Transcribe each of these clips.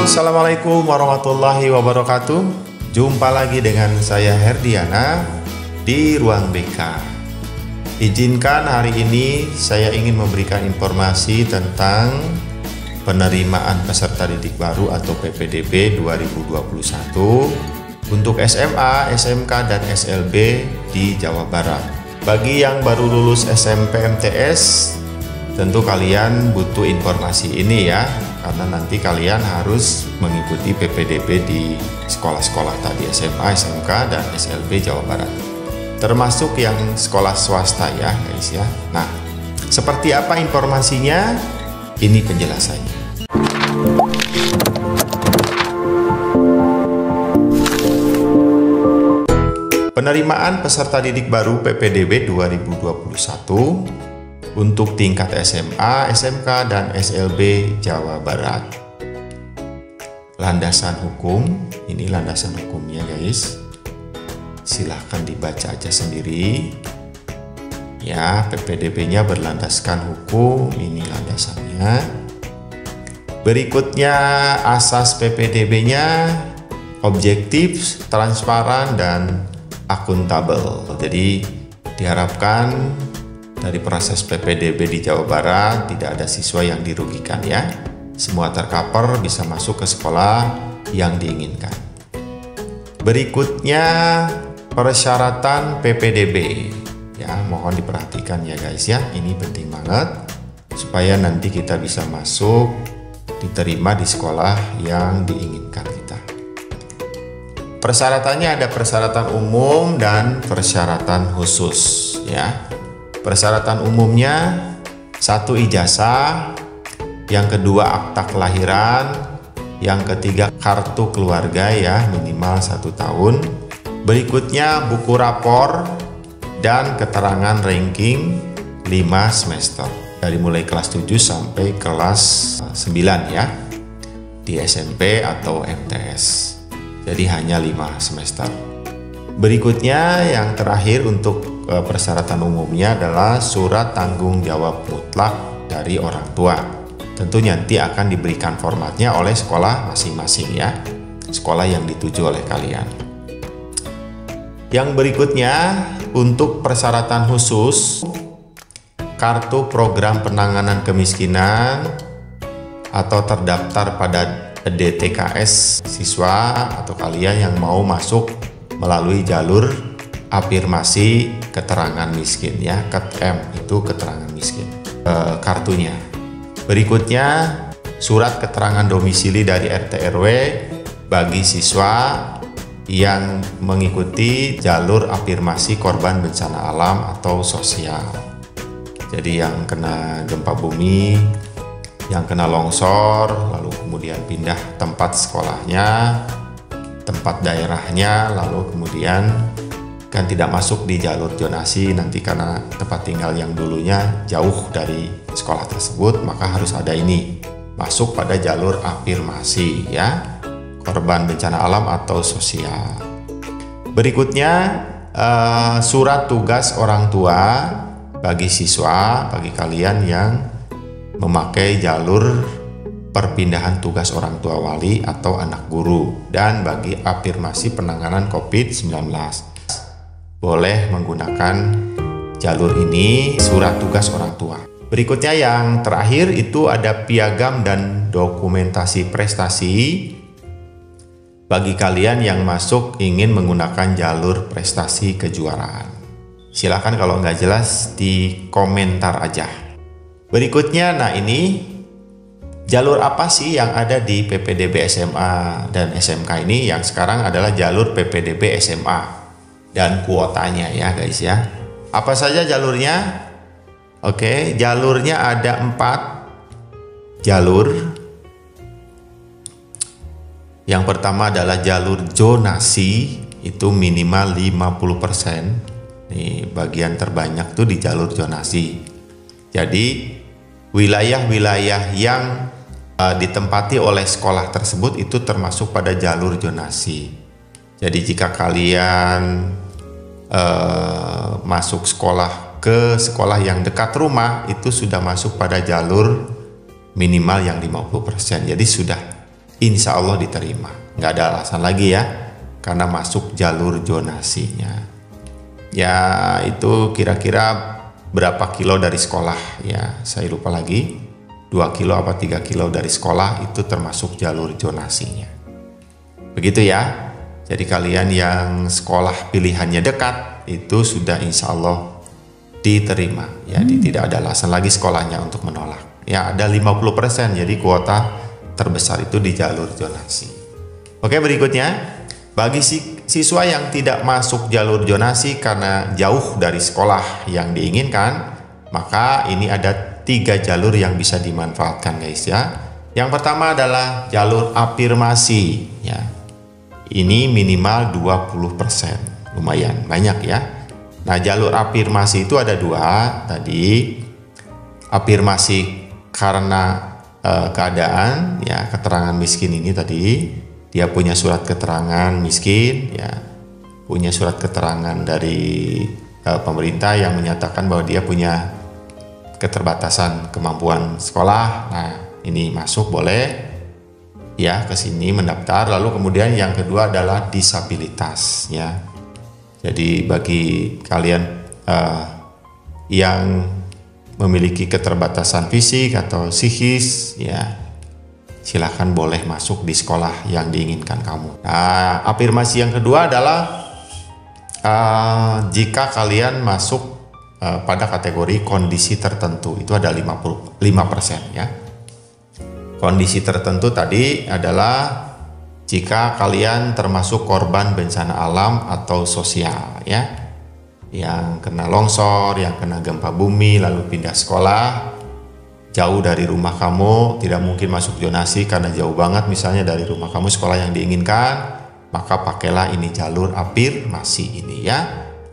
Assalamualaikum warahmatullahi wabarakatuh. Jumpa lagi dengan saya Herdiana di Ruang BK. Izinkan hari ini saya ingin memberikan informasi tentang penerimaan peserta didik baru atau PPDB 2021 untuk SMA, SMK, dan SLB di Jawa Barat. Bagi yang baru lulus SMP MTS, tentu kalian butuh informasi ini ya, karena nanti kalian harus mengikuti PPDB di sekolah-sekolah tadi, SMA, SMK, dan SLB Jawa Barat. Termasuk yang sekolah swasta ya guys ya. Nah, seperti apa informasinya? Ini penjelasannya. Penerimaan peserta didik baru PPDB 2021 untuk tingkat SMA, SMK, dan SLB Jawa Barat. Landasan hukum, ini landasan hukumnya guys. Silahkan dibaca aja sendiri. Ya, PPDB-nya berlandaskan hukum, ini landasannya. Berikutnya asas PPDB-nya objektif, transparan, dan akuntabel. Jadi diharapkan dari proses PPDB di Jawa Barat tidak ada siswa yang dirugikan ya. Semua tercover, bisa masuk ke sekolah yang diinginkan. Berikutnya persyaratan PPDB. Ya, mohon diperhatikan ya guys ya. Ini penting banget supaya nanti kita bisa masuk, diterima di sekolah yang diinginkan kita. Persyaratannya ada persyaratan umum dan persyaratan khusus ya. Persyaratan umumnya 1 ijazah, yang kedua akta kelahiran, yang ketiga kartu keluarga ya minimal 1 tahun. Berikutnya buku rapor dan keterangan ranking 5 semester dari mulai kelas 7 sampai kelas 9 ya di SMP atau MTS. Jadi hanya 5 semester. Berikutnya yang terakhir untuk persyaratan umumnya adalah surat tanggung jawab mutlak dari orang tua. Tentu nanti akan diberikan formatnya oleh sekolah masing-masing ya, sekolah yang dituju oleh kalian. Yang berikutnya untuk persyaratan khusus, kartu program penanganan kemiskinan atau terdaftar pada DTKS siswa atau kalian yang mau masuk melalui jalur afirmasi keterangan miskin ya, KEM itu keterangan miskin kartunya. Berikutnya surat keterangan domisili dari RT RW bagi siswa yang mengikuti jalur afirmasi korban bencana alam atau sosial. Jadi yang kena gempa bumi, yang kena longsor, lalu kemudian pindah tempat sekolahnya, tempat daerahnya, lalu kemudian kan tidak masuk di jalur zonasi nanti karena tempat tinggal yang dulunya jauh dari sekolah tersebut, maka harus ada ini masuk pada jalur afirmasi ya, korban bencana alam atau sosial. Berikutnya surat tugas orang tua bagi siswa, bagi kalian yang memakai jalur perpindahan tugas orang tua wali atau anak guru, dan bagi afirmasi penanganan COVID-19 boleh menggunakan jalur ini, surat tugas orang tua. Berikutnya yang terakhir itu ada piagam dan dokumentasi prestasi bagi kalian yang masuk ingin menggunakan jalur prestasi kejuaraan. Silakan kalau nggak jelas di komentar aja. Berikutnya, nah ini jalur apa sih yang ada di PPDB SMA dan SMK ini? Yang sekarang adalah jalur PPDB SMA dan kuotanya ya guys ya. Apa saja jalurnya? Oke, jalurnya ada 4 jalur. Yang pertama adalah jalur zonasi, itu minimal 50%. Nih, bagian terbanyak tuh di jalur zonasi. Jadi wilayah-wilayah yang ditempati oleh sekolah tersebut itu termasuk pada jalur zonasi. Jadi jika kalian masuk sekolah ke sekolah yang dekat rumah, itu sudah masuk pada jalur minimal yang 50%. Jadi sudah insya Allah diterima. Nggak ada alasan lagi ya, karena masuk jalur zonasinya. Ya itu kira-kira berapa kilo dari sekolah ya, saya lupa lagi, 2 kilo apa 3 kilo dari sekolah itu termasuk jalur zonasinya. Begitu ya. Jadi kalian yang sekolah pilihannya dekat itu sudah insya Allah diterima. Ya, tidak ada alasan lagi sekolahnya untuk menolak. Ya, ada 50%, jadi kuota terbesar itu di jalur zonasi. Oke, berikutnya, bagi siswa yang tidak masuk jalur zonasi karena jauh dari sekolah yang diinginkan, maka ini ada 3 jalur yang bisa dimanfaatkan guys ya. Yang pertama adalah jalur afirmasi ya. Ini minimal 20%, lumayan banyak ya. Nah, jalur afirmasi itu ada 2 tadi. Afirmasi karena keadaan ya, keterangan miskin ini tadi, dia punya surat keterangan miskin ya, punya surat keterangan dari pemerintah yang menyatakan bahwa dia punya keterbatasan kemampuan sekolah. Nah, ini masuk boleh ya ke sini mendaftar. Lalu kemudian yang kedua adalah disabilitas ya. Jadi bagi kalian yang memiliki keterbatasan fisik atau psikis ya, silahkan boleh masuk di sekolah yang diinginkan kamu. Nah, afirmasi yang kedua adalah jika kalian masuk pada kategori kondisi tertentu, itu ada 55% ya. Kondisi tertentu tadi adalah jika kalian termasuk korban bencana alam atau sosial ya, yang kena longsor, yang kena gempa bumi, lalu pindah sekolah jauh dari rumah kamu, tidak mungkin masuk zonasi karena jauh banget misalnya dari rumah kamu sekolah yang diinginkan, maka pakailah ini jalur afirmasi ini ya.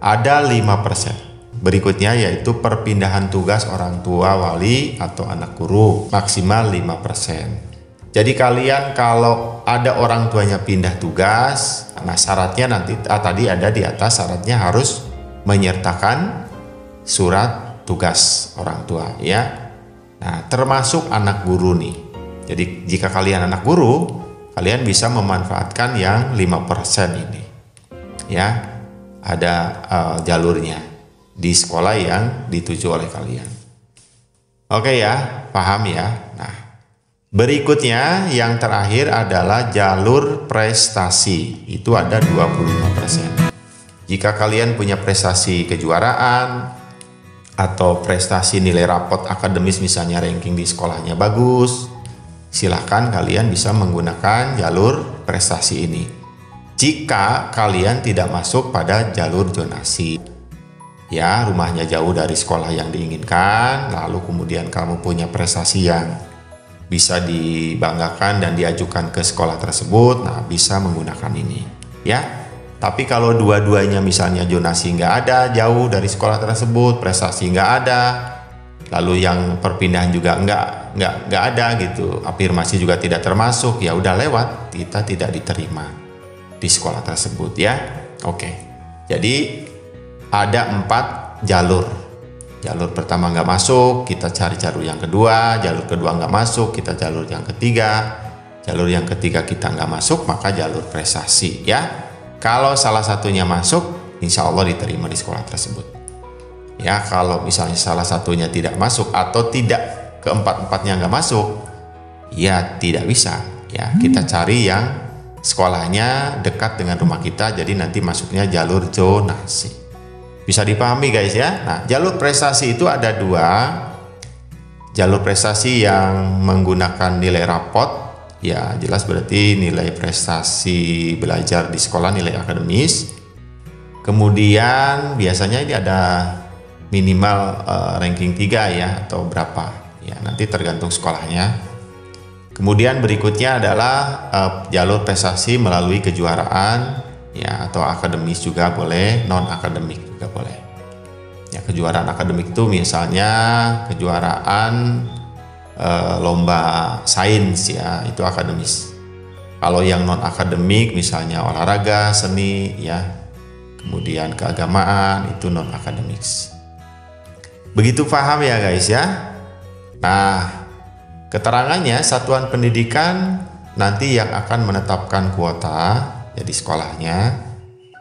Ada 5%. Berikutnya yaitu perpindahan tugas orang tua, wali, atau anak guru, maksimal 5%. Jadi kalian kalau ada orang tuanya pindah tugas, nah syaratnya nanti tadi ada di atas, syaratnya harus menyertakan surat tugas orang tua ya. Nah, termasuk anak guru nih. Jadi jika kalian anak guru, kalian bisa memanfaatkan yang 5% ini. Ya, ada jalurnya di sekolah yang dituju oleh kalian. Oke ya, paham ya. Nah, berikutnya yang terakhir adalah jalur prestasi. Itu ada 25%. Jika kalian punya prestasi kejuaraan atau prestasi nilai rapot akademis misalnya ranking di sekolahnya bagus, silahkan kalian bisa menggunakan jalur prestasi ini. Jika kalian tidak masuk pada jalur zonasi, ya rumahnya jauh dari sekolah yang diinginkan, lalu kemudian kamu punya prestasi yang bisa dibanggakan dan diajukan ke sekolah tersebut, nah bisa menggunakan ini ya. Tapi kalau dua-duanya misalnya zonasi nggak ada, jauh dari sekolah tersebut, prestasi nggak ada, lalu yang perpindahan juga nggak ada gitu, afirmasi juga tidak termasuk, ya udah lewat, kita tidak diterima di sekolah tersebut ya. Oke, jadi ada 4 jalur. Jalur pertama nggak masuk, kita cari jalur yang kedua. Jalur kedua nggak masuk, kita jalur yang ketiga. Jalur yang ketiga kita nggak masuk, maka jalur prestasi ya. Kalau salah satunya masuk, insya Allah diterima di sekolah tersebut. Ya, kalau misalnya salah satunya tidak masuk atau tidak keempat-empatnya nggak masuk, ya tidak bisa. Ya, kita cari yang sekolahnya dekat dengan rumah kita, jadi nanti masuknya jalur zonasi. Bisa dipahami guys ya. Nah, jalur prestasi itu ada 2. Jalur prestasi yang menggunakan nilai rapot, ya jelas berarti nilai prestasi belajar di sekolah, nilai akademis. Kemudian biasanya ini ada minimal ranking 3 ya, atau berapa ya, nanti tergantung sekolahnya. Kemudian berikutnya adalah jalur prestasi melalui kejuaraan ya, atau akademis juga boleh, non akademik juga boleh ya. Kejuaraan akademik itu misalnya kejuaraan lomba sains ya, itu akademis. Kalau yang non akademik misalnya olahraga, seni ya, kemudian keagamaan, itu non akademik. Begitu paham ya guys ya. Nah, keterangannya satuan pendidikan nanti yang akan menetapkan kuota jadi sekolahnya,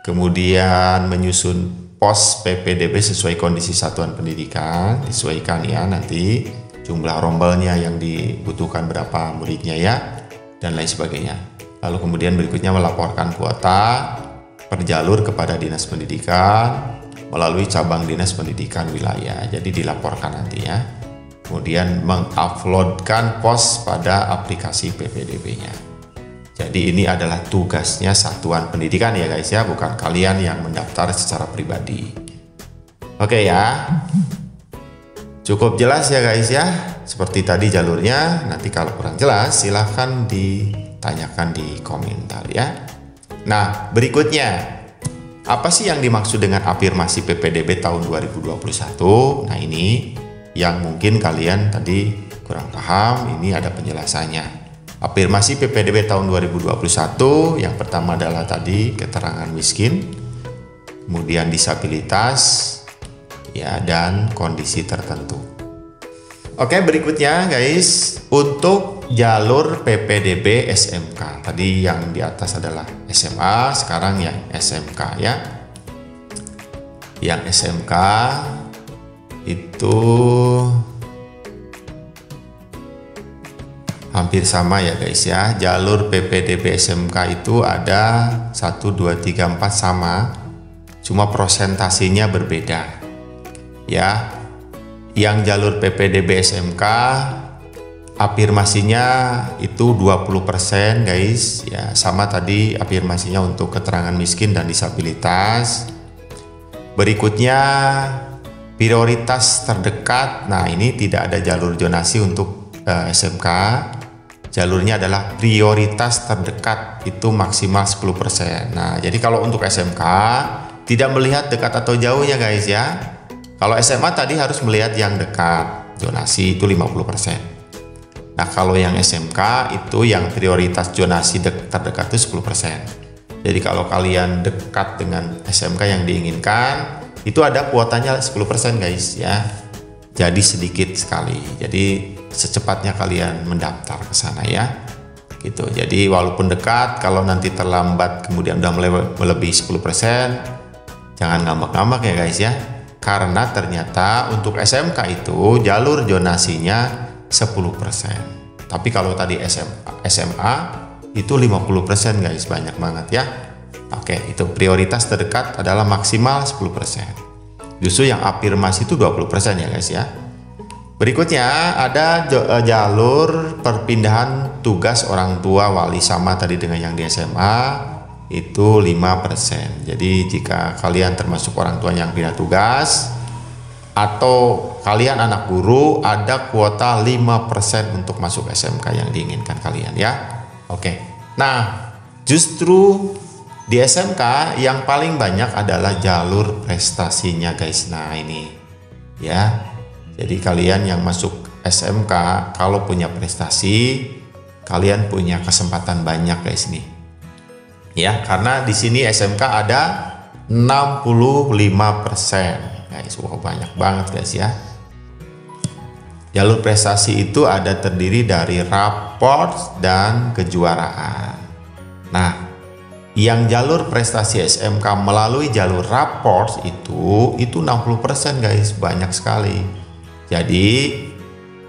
kemudian menyusun pos PPDB sesuai kondisi satuan pendidikan, disesuaikan ya nanti jumlah rombelnya yang dibutuhkan berapa muridnya ya, dan lain sebagainya. Lalu kemudian berikutnya melaporkan kuota per jalur kepada Dinas Pendidikan melalui cabang Dinas Pendidikan wilayah. Jadi dilaporkan nanti ya. Kemudian menguploadkan pos pada aplikasi PPDB-nya. Jadi ini adalah tugasnya satuan pendidikan ya guys ya, bukan kalian yang mendaftar secara pribadi. Oke ya. Cukup jelas ya guys ya. Seperti tadi jalurnya. Nanti kalau kurang jelas silahkan ditanyakan di komentar ya. Nah, berikutnya, apa sih yang dimaksud dengan afirmasi PPDB tahun 2021? Nah, ini yang mungkin kalian tadi kurang paham, ini ada penjelasannya. Afirmasi PPDB tahun 2021 yang pertama adalah tadi keterangan miskin, kemudian disabilitas, ya, dan kondisi tertentu. Oke, berikutnya guys, untuk jalur PPDB SMK. Tadi yang di atas adalah SMA, sekarang yang SMK ya. Yang SMK itu hampir sama ya guys ya. Jalur PPDB SMK itu ada 1, 2, 3, 4 sama, cuma prosentasinya berbeda ya. Yang jalur PPDB SMK afirmasinya itu 20% guys ya, sama tadi afirmasinya untuk keterangan miskin dan disabilitas. Berikutnya prioritas terdekat. Nah, ini tidak ada jalur zonasi untuk SMK. Jalurnya adalah prioritas terdekat, itu maksimal 10%. Nah, jadi kalau untuk SMK tidak melihat dekat atau jauh ya guys ya. Kalau SMA tadi harus melihat yang dekat, zonasi itu 50%. Nah, kalau yang SMK itu yang prioritas zonasi terdekat itu 10%. Jadi kalau kalian dekat dengan SMK yang diinginkan, itu ada kuotanya 10% guys ya. Jadi sedikit sekali. Jadi secepatnya kalian mendaftar ke sana ya. Gitu. Jadi walaupun dekat, kalau nanti terlambat kemudian udah melebihi 10%, jangan ngambek-ngambek ya guys ya. Karena ternyata untuk SMK itu jalur zonasinya 10%. Tapi kalau tadi SMA itu 50% guys, banyak banget ya. Oke, itu prioritas terdekat adalah maksimal 10%. Justru yang afirmasi itu 20% ya guys ya. Berikutnya ada jalur perpindahan tugas orang tua wali, sama tadi dengan yang di SMA itu 5%. Jadi jika kalian termasuk orang tua yang pindah tugas atau kalian anak guru, ada kuota 5% untuk masuk SMK yang diinginkan kalian ya. Oke. Nah, justru di SMK yang paling banyak adalah jalur prestasinya guys. Nah, ini ya. Jadi kalian yang masuk SMK kalau punya prestasi, kalian punya kesempatan banyak guys nih. Ya, karena di sini SMK ada 65% guys. Wow, banyak banget guys ya. Jalur prestasi itu ada terdiri dari raport dan kejuaraan. Nah, yang jalur prestasi SMK melalui jalur raport itu 60% guys, banyak sekali. Jadi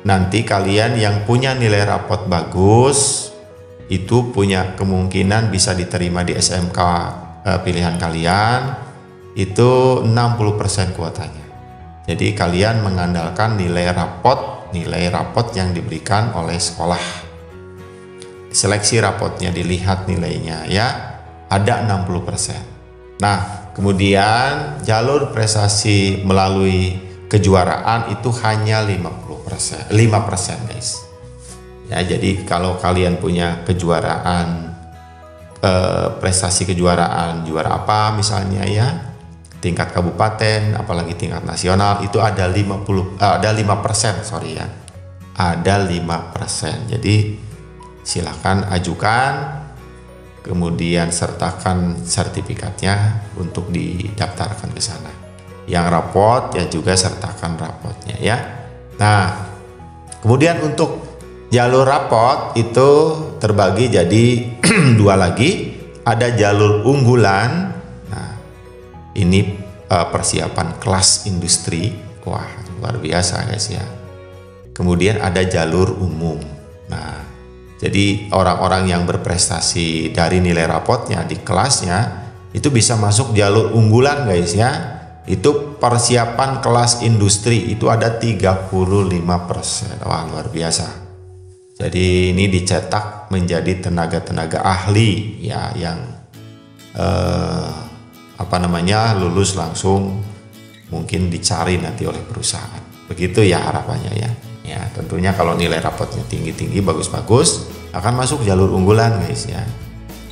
nanti kalian yang punya nilai raport bagus itu punya kemungkinan bisa diterima di SMK pilihan kalian, itu 60% kuotanya. Jadi kalian mengandalkan nilai raport yang diberikan oleh sekolah. Seleksi rapotnya, dilihat nilainya ya, ada 60%. Nah, kemudian jalur prestasi melalui kejuaraan itu hanya 5% guys. Ya, jadi kalau kalian punya kejuaraan, prestasi kejuaraan, juara apa misalnya ya, tingkat kabupaten, apalagi tingkat nasional, itu ada 5%, sorry ya. Ada 5%. Jadi silakan ajukan, kemudian sertakan sertifikatnya untuk didaftarkan ke sana. Yang raport ya juga sertakan rapotnya ya. Nah, kemudian untuk Jalur rapot itu terbagi jadi dua lagi. Ada jalur unggulan. Nah, ini persiapan kelas industri. Wah, luar biasa guys ya. Kemudian ada jalur umum. Nah, jadi orang-orang yang berprestasi dari nilai rapotnya di kelasnya itu bisa masuk jalur unggulan guys ya. Itu persiapan kelas industri itu ada 35%. Wah, luar biasa. Jadi ini dicetak menjadi tenaga-tenaga ahli ya yang lulus langsung mungkin dicari nanti oleh perusahaan. Begitu ya harapannya ya. Ya, tentunya kalau nilai rapotnya tinggi-tinggi bagus-bagus akan masuk jalur unggulan guys ya.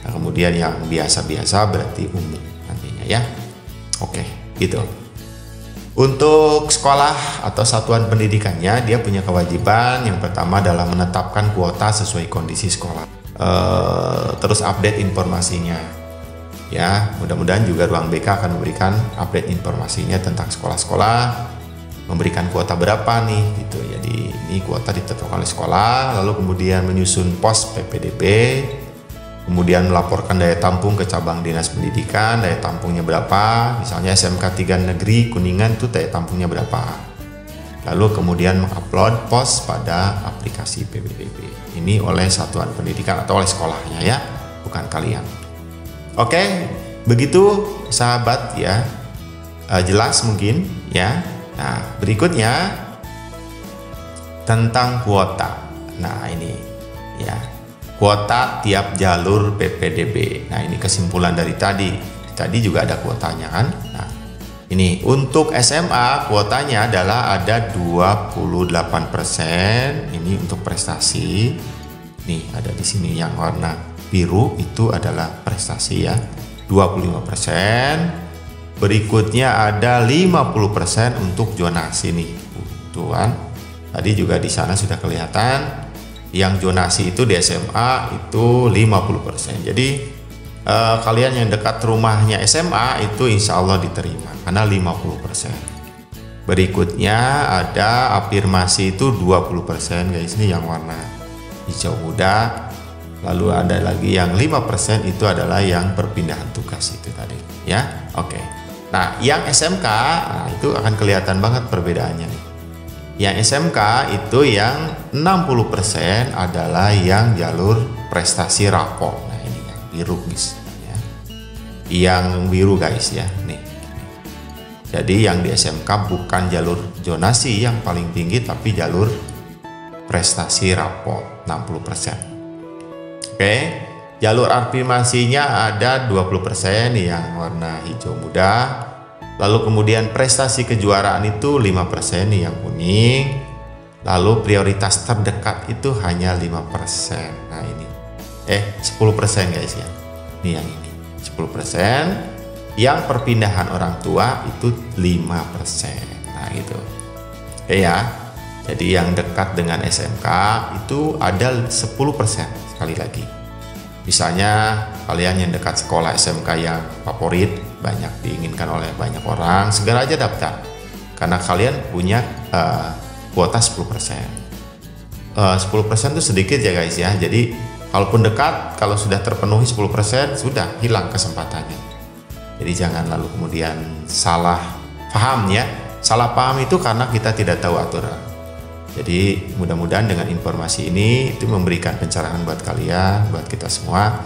Nah, kemudian yang biasa-biasa berarti umum nantinya ya. Oke, gitu. Untuk sekolah atau satuan pendidikannya, dia punya kewajiban yang pertama adalah menetapkan kuota sesuai kondisi sekolah. Terus update informasinya. Ya, mudah-mudahan juga Ruang BK akan memberikan update informasinya tentang sekolah-sekolah, memberikan kuota berapa nih gitu. Jadi ini kuota ditetapkan oleh sekolah, lalu kemudian menyusun pos PPDB, kemudian melaporkan daya tampung ke cabang dinas pendidikan, daya tampungnya berapa, misalnya SMK 3 Negeri Kuningan itu daya tampungnya berapa. Lalu kemudian mengupload pos pada aplikasi PPDB. Ini oleh satuan pendidikan atau oleh sekolahnya ya, bukan kalian. Oke, begitu sahabat ya, jelas mungkin ya. Nah, berikutnya tentang kuota. Nah, ini ya. Kuota tiap jalur PPDB. Nah, ini kesimpulan dari tadi. Tadi juga ada kuotanya kan. Nah, ini untuk SMA kuotanya adalah ada 28%. Ini untuk prestasi. Nih, ada di sini yang warna biru itu adalah prestasi ya. 25%. Berikutnya ada 50% untuk zonasi nih. Tuan. Tadi juga di sana sudah kelihatan. Yang zonasi itu di SMA itu 50%. Jadi kalian yang dekat rumahnya SMA itu insya Allah diterima karena 50%. Berikutnya ada afirmasi itu 20% guys, ini yang warna hijau muda. Lalu ada lagi yang 5% itu adalah yang perpindahan tugas itu tadi ya. Oke. Nah, yang SMK itu akan kelihatan banget perbedaannya nih. Yang SMK itu yang 60% adalah yang jalur prestasi rapor. Nah, ini yang biru guys ya. Yang biru guys ya nih. Jadi yang di SMK bukan jalur zonasi yang paling tinggi tapi jalur prestasi rapor 60%. Oke. Jalur afirmasinya ada 20% yang warna hijau muda. Lalu kemudian prestasi kejuaraan itu 5% nih yang kuning. Lalu prioritas terdekat itu hanya 5%. Nah ini 10% guys ya. Ini yang ini 10%. Yang perpindahan orang tua itu 5%. Nah gitu. Ya. Jadi yang dekat dengan SMK itu ada 10% sekali lagi. Misalnya kalian yang dekat sekolah SMK yang favorit, banyak diinginkan oleh banyak orang, segera aja daftar karena kalian punya kuota 10%. 10% itu sedikit ya guys ya. Jadi kalaupun dekat, kalau sudah terpenuhi 10% sudah hilang kesempatannya. Jadi jangan lalu kemudian salah paham ya. Salah paham itu karena kita tidak tahu aturan. Jadi mudah-mudahan dengan informasi ini itu memberikan pencerahan buat kalian, buat kita semua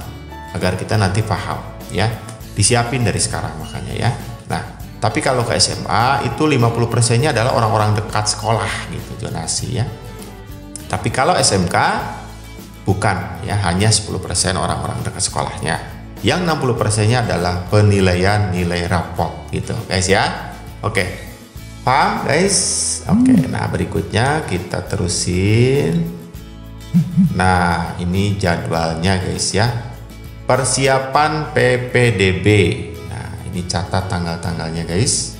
agar kita nanti paham ya. Disiapin dari sekarang makanya ya. Nah, tapi kalau ke SMA itu 50%-nya adalah orang-orang dekat sekolah gitu, zonasi ya. Tapi kalau SMK bukan ya, hanya 10% orang-orang dekat sekolahnya. Yang 60%-nya adalah penilaian nilai rapot gitu guys ya. Oke. Paham guys? Oke, nah berikutnya kita terusin. Nah, ini jadwalnya guys ya. Persiapan PPDB. Nah, ini catat tanggal-tanggalnya guys.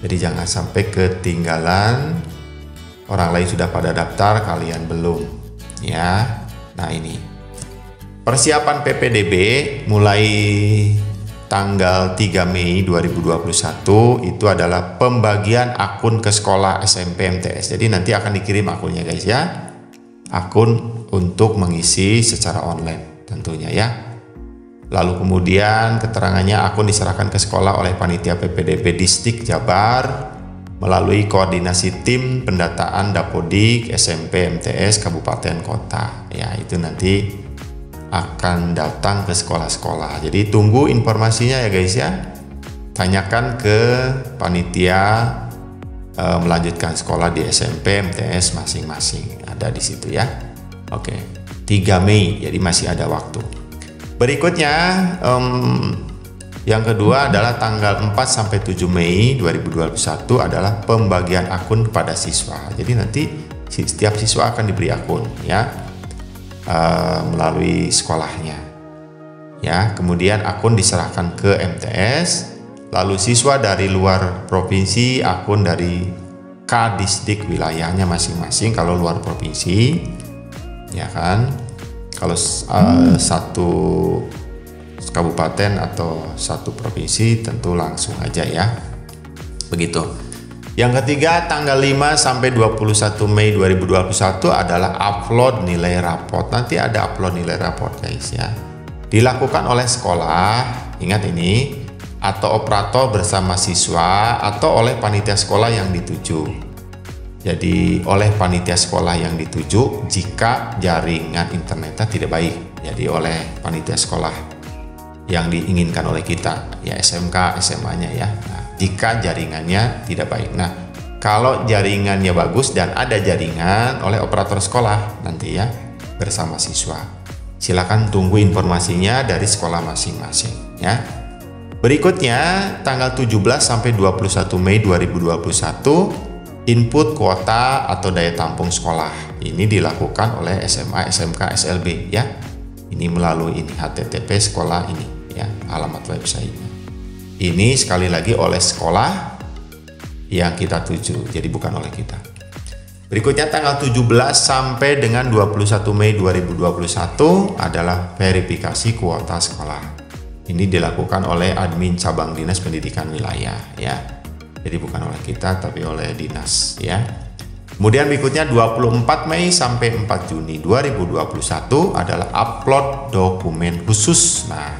Jadi jangan sampai ketinggalan. Orang lain sudah pada daftar, kalian belum. Ya. Nah, ini. Persiapan PPDB mulai tanggal 3 Mei 2021 itu adalah pembagian akun ke sekolah SMP MTS. Jadi nanti akan dikirim akunnya guys ya. akun untuk mengisi secara online tentunya ya. Lalu kemudian keterangannya akun diserahkan ke sekolah oleh panitia PPDB Distrik Jabar melalui koordinasi tim pendataan Dapodik SMP MTS Kabupaten Kota. Ya, itu nanti akan datang ke sekolah-sekolah. Jadi tunggu informasinya ya guys ya. Tanyakan ke panitia melanjutkan sekolah di SMP MTS masing-masing. Ada di situ ya. Oke. 3 Mei, jadi masih ada waktu. Berikutnya yang kedua adalah tanggal 4 sampai 7 Mei 2021 adalah pembagian akun kepada siswa. Jadi nanti setiap siswa akan diberi akun ya melalui sekolahnya. Ya, kemudian akun diserahkan ke MTS, lalu siswa dari luar provinsi akun dari Kadisdik wilayahnya masing-masing kalau luar provinsi. Ya kan? Kalau satu kabupaten atau satu provinsi tentu langsung aja ya. Begitu. Yang ketiga tanggal 5 sampai 21 Mei 2021 adalah upload nilai raport. Nanti ada upload nilai raport guys ya. Dilakukan oleh sekolah, ingat ini, atau operator bersama siswa atau oleh panitia sekolah yang dituju. Jadi oleh panitia sekolah yang dituju jika jaringan internetnya tidak baik. Jadi oleh panitia sekolah yang diinginkan oleh kita, ya SMK, SMA-nya ya. Nah, jika jaringannya tidak baik. Nah, kalau jaringannya bagus dan ada jaringan oleh operator sekolah nanti ya bersama siswa. Silakan tunggu informasinya dari sekolah masing-masing ya. Berikutnya tanggal 17 sampai 21 Mei 2021 input kuota atau daya tampung sekolah. Ini dilakukan oleh SMA, SMK, SLB ya. Ini melalui ini HTTP sekolah ini ya, alamat websitenya. Ini sekali lagi oleh sekolah yang kita tuju, jadi bukan oleh kita. Berikutnya tanggal 17 sampai dengan 21 Mei 2021 adalah verifikasi kuota sekolah. Ini dilakukan oleh admin cabang dinas pendidikan wilayah ya. Jadi bukan oleh kita tapi oleh dinas ya. Kemudian berikutnya 24 Mei sampai 4 Juni 2021 adalah upload dokumen khusus. Nah,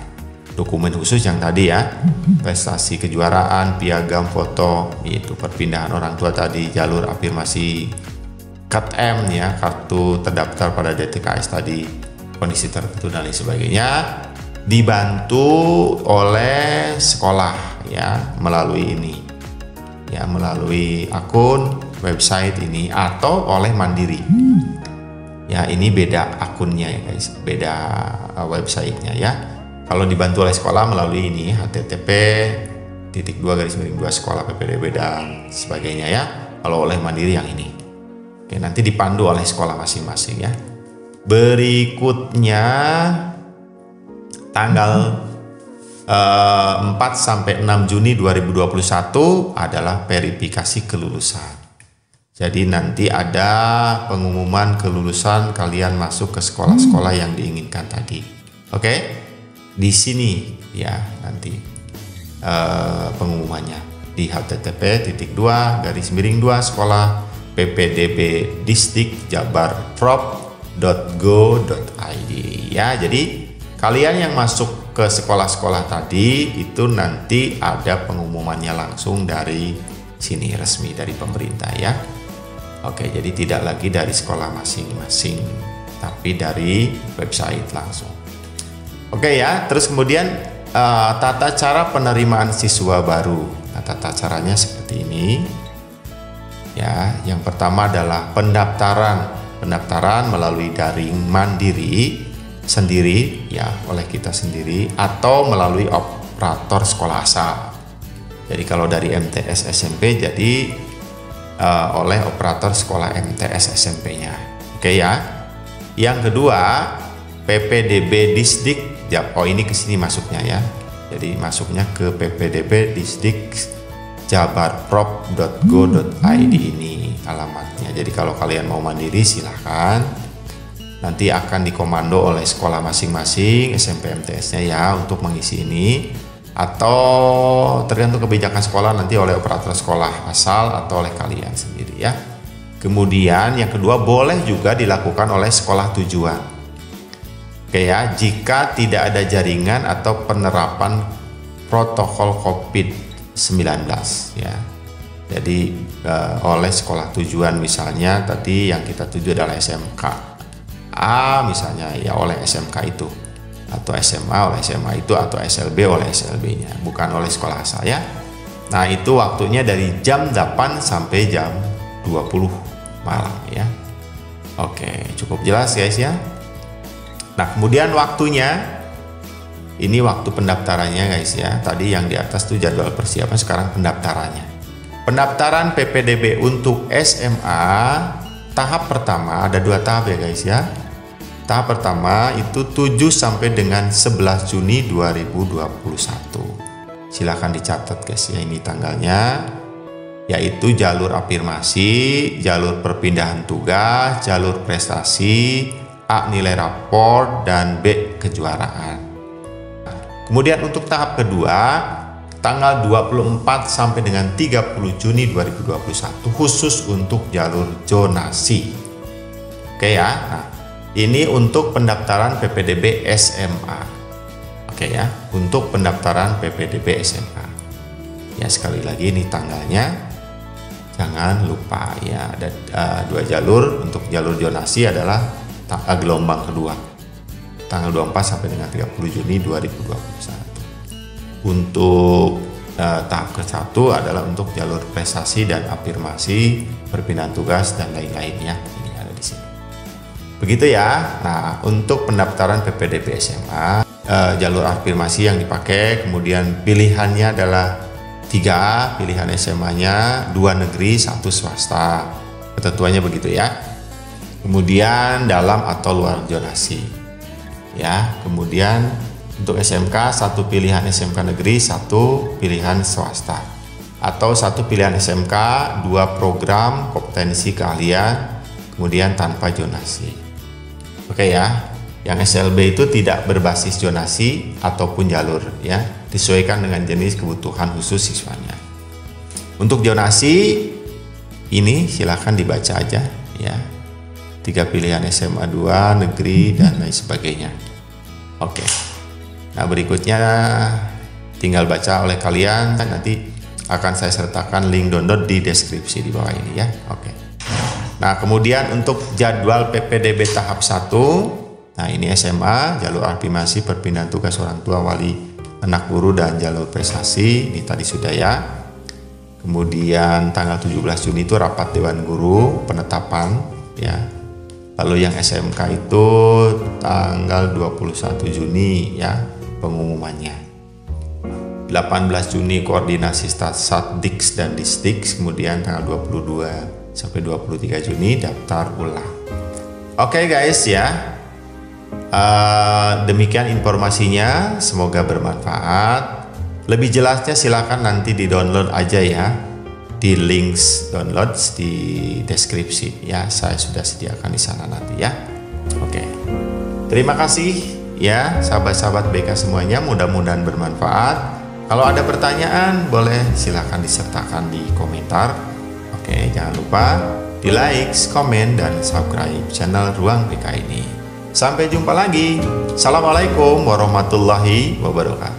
dokumen khusus yang tadi ya, prestasi kejuaraan, piagam, foto, itu perpindahan orang tua tadi, jalur afirmasi KTM ya, kartu terdaftar pada DTKS tadi, kondisi tertentu dan lain sebagainya, dibantu oleh sekolah ya melalui ini. Ya, melalui akun website ini atau oleh mandiri. Ya, ini beda akunnya ya guys, beda websitenya ya. Kalau dibantu oleh sekolah melalui ini http://2 sekolah PPDB dan sebagainya ya. Kalau oleh mandiri yang ini. Oke, nanti dipandu oleh sekolah masing-masing ya. Berikutnya tanggal 4 sampai 6 Juni 2021 adalah verifikasi kelulusan. Jadi nanti ada pengumuman kelulusan kalian masuk ke sekolah-sekolah yang diinginkan tadi. Oke? Di sini ya nanti pengumumannya di http://2 sekolah PPDB Distrik Jabar prop.go.id ya. Jadi kalian yang masuk ke sekolah-sekolah tadi itu nanti ada pengumumannya langsung dari sini, resmi dari pemerintah ya. Oke, jadi tidak lagi dari sekolah masing-masing tapi dari website langsung. Oke ya, terus kemudian tata cara penerimaan siswa baru. Nah, tata caranya seperti ini ya. Yang pertama adalah pendaftaran melalui daring mandiri sendiri ya, oleh kita sendiri atau melalui operator sekolah asal. Jadi kalau dari MTS SMP jadi oleh operator sekolah MTS SMP-nya. Oke ya. Yang kedua, PPDB Distrik oh ini ke sini masuknya ya. Jadi masuknya ke PPDB Distrik jabarprop.go.id ini alamatnya. Jadi kalau kalian mau mandiri silahkan. Nanti akan dikomando oleh sekolah masing-masing SMP MTS-nya ya untuk mengisi ini, atau tergantung kebijakan sekolah nanti oleh operator sekolah asal atau oleh kalian sendiri ya. Kemudian yang kedua, boleh juga dilakukan oleh sekolah tujuan. Oke ya, jika tidak ada jaringan atau penerapan protokol COVID-19 ya. Jadi oleh sekolah tujuan, misalnya tadi yang kita tuju adalah SMK A misalnya ya, oleh SMK itu, atau SMA oleh SMA itu, atau SLB oleh SLB-nya, bukan oleh sekolah asal ya. Nah, itu waktunya dari jam 8 sampai jam 20 malam ya. Oke, cukup jelas guys ya. Nah, kemudian waktunya, ini waktu pendaftarannya guys ya. Tadi yang di atas tuh jadwal persiapan, sekarang pendaftarannya. Pendaftaran PPDB untuk SMA tahap pertama, ada 2 tahap ya guys ya. Tahap pertama itu 7 sampai dengan 11 Juni 2021. Silahkan dicatat guys ya, ini tanggalnya, yaitu jalur afirmasi, jalur perpindahan tugas, jalur prestasi, A nilai rapor, dan B kejuaraan. Kemudian untuk tahap kedua, tanggal 24 sampai dengan 30 Juni 2021, khusus untuk jalur zonasi. Oke ya, nah, ini untuk pendaftaran PPDB SMA. Oke ya, untuk pendaftaran PPDB SMA. Ya, sekali lagi ini tanggalnya, jangan lupa ya, ada 2 jalur. Untuk jalur zonasi adalah gelombang kedua, tanggal 24 sampai dengan 30 Juni 2021. Untuk tahap ke-1 adalah untuk jalur prestasi dan afirmasi, perpindahan tugas, dan lain-lainnya. Ini ada di sini. Begitu ya. Nah, untuk pendaftaran PPDB SMA, jalur afirmasi yang dipakai, kemudian pilihannya adalah 3 pilihan SMA-nya, 2 negeri, 1 swasta. Ketentuannya begitu ya. Kemudian dalam atau luar zonasi. Ya, kemudian untuk SMK, 1 pilihan SMK negeri, 1 pilihan swasta. Atau 1 pilihan SMK, 2 program kompetensi keahlian, kemudian tanpa zonasi. Oke ya, yang SLB itu tidak berbasis zonasi ataupun jalur ya, disesuaikan dengan jenis kebutuhan khusus siswanya. Untuk zonasi ini silahkan dibaca aja ya. 3 pilihan SMA 2, negeri, dan lain sebagainya. Oke. Nah, berikutnya tinggal baca oleh kalian, nanti akan saya sertakan link download di deskripsi di bawah ini ya. Oke. Nah, kemudian untuk jadwal PPDB tahap 1, nah ini SMA, jalur afirmasi, perpindahan tugas orang tua, wali, anak guru, dan jalur prestasi, ini tadi sudah ya. Kemudian tanggal 17 Juni itu rapat Dewan Guru penetapan ya. Lalu yang SMK itu tanggal 21 Juni ya, pengumumannya. 18 Juni koordinasi Satdiks dan Disdiks, kemudian tanggal 22 sampai 23 Juni daftar ulang. Oke guys ya, demikian informasinya, semoga bermanfaat. Lebih jelasnya silakan nanti di download aja ya, di links downloads di deskripsi ya, saya sudah sediakan di sana nanti ya. Oke, terima kasih ya sahabat-sahabat BK semuanya, mudah-mudahan bermanfaat. Kalau ada pertanyaan boleh silakan disertakan di komentar. Oke, jangan lupa di like, komen, dan subscribe channel Ruang BK ini. Sampai jumpa lagi. Assalamualaikum warahmatullahi wabarakatuh.